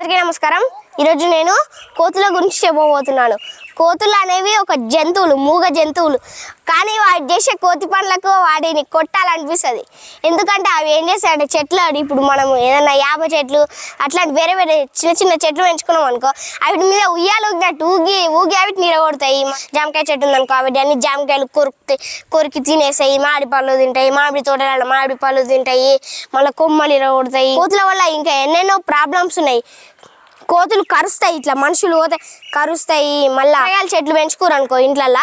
నమస్కారం. ఈరోజు నేను కోతుల గురించి చెప్పబోతున్నాను. కోతులు అనేవి ఒక జంతువులు, మూగ జంతువులు. కానీ వాటి చేసే కోతి పనులకు వాటిని కొట్టాలనిపిస్తుంది. ఎందుకంటే అవి ఏం చేస్తాయంటే చెట్లు, ఇప్పుడు మనం ఏదైనా యాప చెట్లు అట్లాంటి వేరే వేరే చిన్న చిన్న చెట్లు పెంచుకున్నాం అనుకో, వాటి మీద ఉయ్యాలు ఊగినట్టు ఊగి వాటిని నిలబడతాయి. జామకాయ చెట్టు ఉందనుకో, వాటి అన్ని జామకాయలు కొరికి తినేస్తాయి. మామిడి పళ్ళు తింటాయి, మామిడి తోటలలో మామిడి పళ్ళు తింటాయి, మళ్ళీ కొమ్మలు ఇరగొడతాయి. కోతుల వల్ల ఇంకా ఎన్నెన్నో ప్రాబ్లమ్స్ ఉన్నాయి. కోతులు కరుస్తాయి, ఇట్లా మనుషులు పోతే కరుస్తాయి. మళ్ళీ కూరగాయల చెట్లు పెంచుకోరు అనుకో ఇంట్లల్లో,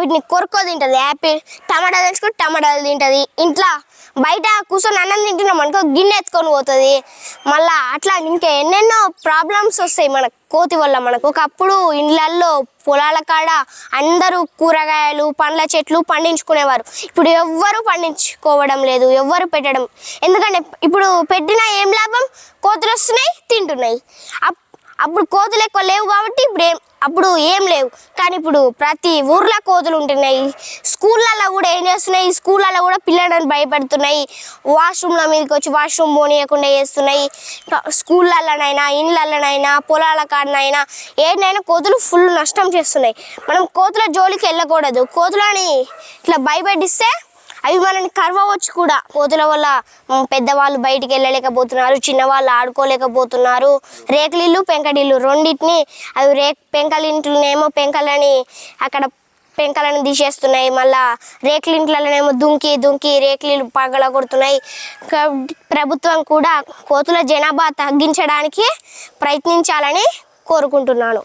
వీటిని కొరుక్కో తింటుంది. యాపిల్ టమాటా పెంచుకో టమాటాలు తింటుంది. ఇంట్లో బయట కూర్చొని అన్నం తింటున్నాం అనుకో గిన్నె ఎత్తుకొని పోతుంది. మళ్ళీ అట్లా ఇంకా ఎన్నెన్నో ప్రాబ్లమ్స్ వస్తాయి మన కోతి వల్ల. మనకు ఒకప్పుడు ఇండ్లల్లో పొలాల కాడ అందరూ కూరగాయలు పండ్ల చెట్లు పండించుకునేవారు. ఇప్పుడు ఎవ్వరూ పండించుకోవడం లేదు, ఎవ్వరు పెట్టడం. ఎందుకంటే ఇప్పుడు పెట్టినా ఏం లాభం, కోతులు వస్తున్నాయి తింటున్నాయి. అప్పుడు కోతులు ఎక్కువ లేవు కాబట్టి అప్పుడు ఏం లేవు. కానీ ఇప్పుడు ప్రతి ఊర్లో కోతులు ఉంటున్నాయి. స్కూళ్ళల్లో కూడా ఏం చేస్తున్నాయి, స్కూళ్ళల్లో కూడా పిల్లలను భయపెడుతున్నాయి. వాష్రూమ్ల మీదకి వచ్చి వాష్రూమ్ పోనీయకుండా చేస్తున్నాయి. స్కూళ్ళల్లోనైనా ఇండ్లలోనైనా పొలాల కాడనైనా ఏదైనా కోతులు ఫుల్ నష్టం చేస్తున్నాయి. మనం కోతుల జోలికి వెళ్ళకూడదు. కోతులని ఇట్లా భయపెట్టిస్తే అవి మనల్ని కరవచ్చు కూడా. కోతుల వల్ల పెద్దవాళ్ళు బయటికి వెళ్ళలేకపోతున్నారు, చిన్నవాళ్ళు ఆడుకోలేకపోతున్నారు. రేకులిల్లు పెంకటిల్లు రెండింటిని అవి పెంకలింట్లనేమో పెంకలని అక్కడ పెంకలను తీసేస్తున్నాయి. మళ్ళా రేకులింట్లలోనేమో దుంకి రేకులు పగల కొడుతున్నాయి. ప్రభుత్వం కూడా కోతుల జనాభా తగ్గించడానికి ప్రయత్నించాలని కోరుకుంటున్నాను.